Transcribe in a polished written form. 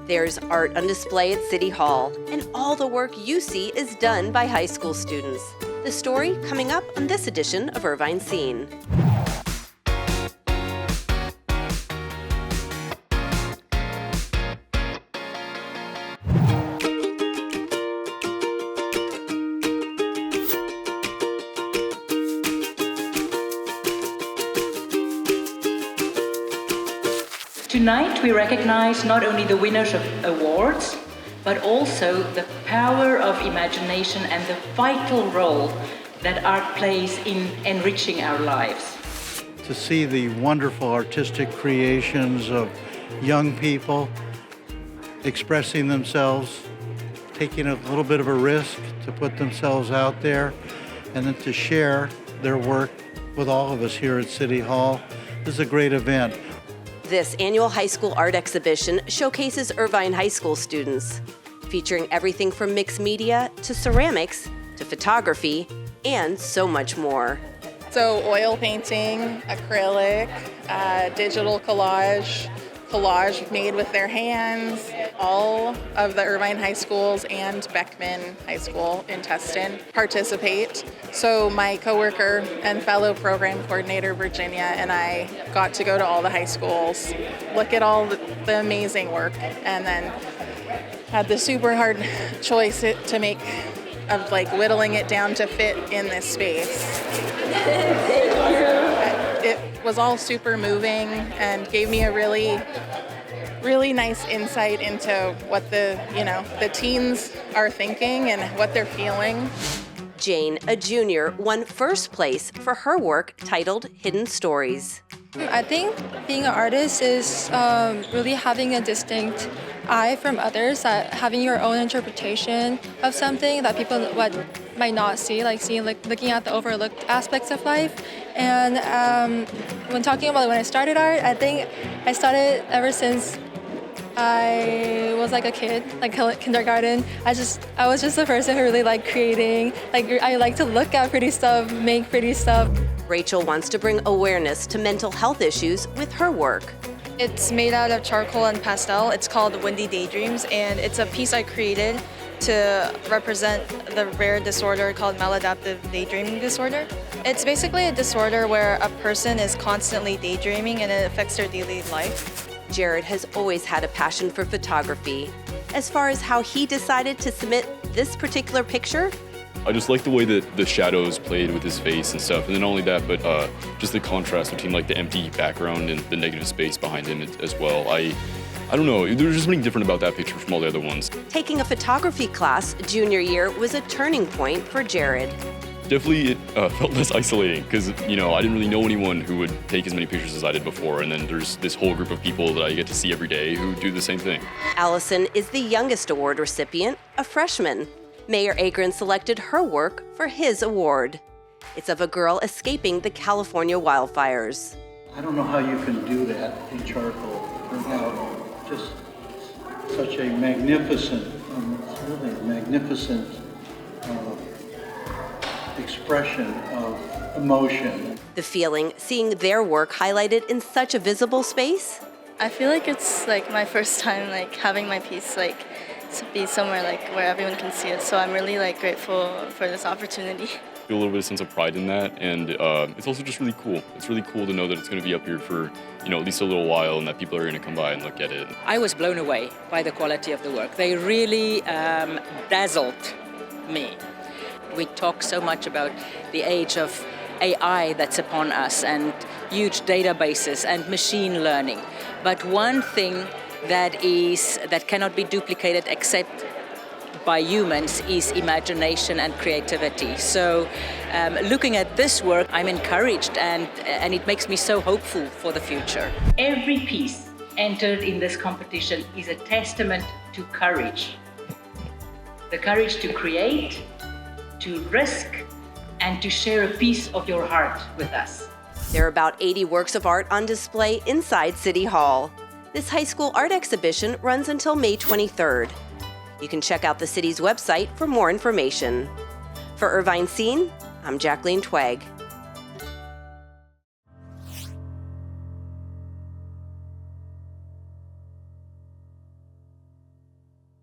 There's art on display at City Hall, and all the work you see is done by high school students. The story coming up on this edition of Irvine Scene. Tonight we recognize not only the winners of awards, but also the power of imagination and the vital role that art plays in enriching our lives. To see the wonderful artistic creations of young people expressing themselves, taking a little bit of a risk to put themselves out there, and then to share their work with all of us here at City Hall. This is a great event. This annual high school art exhibition showcases Irvine High School students, featuring everything from mixed media to ceramics to photography and so much more. So oil painting, acrylic, digital collage made with their hands. All of the Irvine High Schools and Beckman High School in Tustin participate. So my coworker and fellow program coordinator, Virginia, and I got to go to all the high schools, look at all the amazing work, and then had the super hard choice to make of whittling it down to fit in this space. It was all super moving and gave me a really nice insight into what the teens are thinking and what they're feeling. Jane, a junior, won first place for her work titled Hidden Stories. I think being an artist is really having a distinct eye from others, having your own interpretation of something that people might not see, looking at the overlooked aspects of life. And when talking about when I started art, I think I started ever since I was a kid, kindergarten. I was just a person who really liked creating. I like to look at pretty stuff, make pretty stuff. Rachel wants to bring awareness to mental health issues with her work. It's made out of charcoal and pastel. It's called Windy Daydreams, and it's a piece I created to represent the rare disorder called maladaptive daydreaming disorder. It's basically a disorder where a person is constantly daydreaming and it affects their daily life. Jared has always had a passion for photography. As far as how he decided to submit this particular picture, I just like the way that the shadows played with his face and stuff, and then not only that, but just the contrast between the empty background and the negative space behind him as well. I don't know, there's just something different about that picture from all the other ones. Taking a photography class junior year was a turning point for Jared. Definitely it felt less isolating because, I didn't really know anyone who would take as many pictures as I did before, and then there's this whole group of people that I get to see every day who do the same thing. Allison is the youngest award recipient, a freshman. Mayor Agron selected her work for his award. It's of a girl escaping the California wildfires. I don't know how you can do that in charcoal. Bring out just such a magnificent, expression of emotion. The feeling, seeing their work highlighted in such a visible space? I feel like it's my first time having my piece to be somewhere where everyone can see it. So I'm really grateful for this opportunity. I feel a little bit of sense of pride in that, and it's also just really cool. It's really cool to know that it's going to be up here for at least a little while, and that people are going to come by and look at it. I was blown away by the quality of the work. They really dazzled me. We talk so much about the age of AI that's upon us and huge databases and machine learning. But one thing that cannot be duplicated except by humans is imagination and creativity. So looking at this work, I'm encouraged and it makes me so hopeful for the future. Every piece entered in this competition is a testament to courage. The courage to create, to risk, and to share a piece of your heart with us. There are about 80 works of art on display inside City Hall. This high school art exhibition runs until May 23rd. You can check out the city's website for more information. For Irvine Scene, I'm Jacqueline Twegg.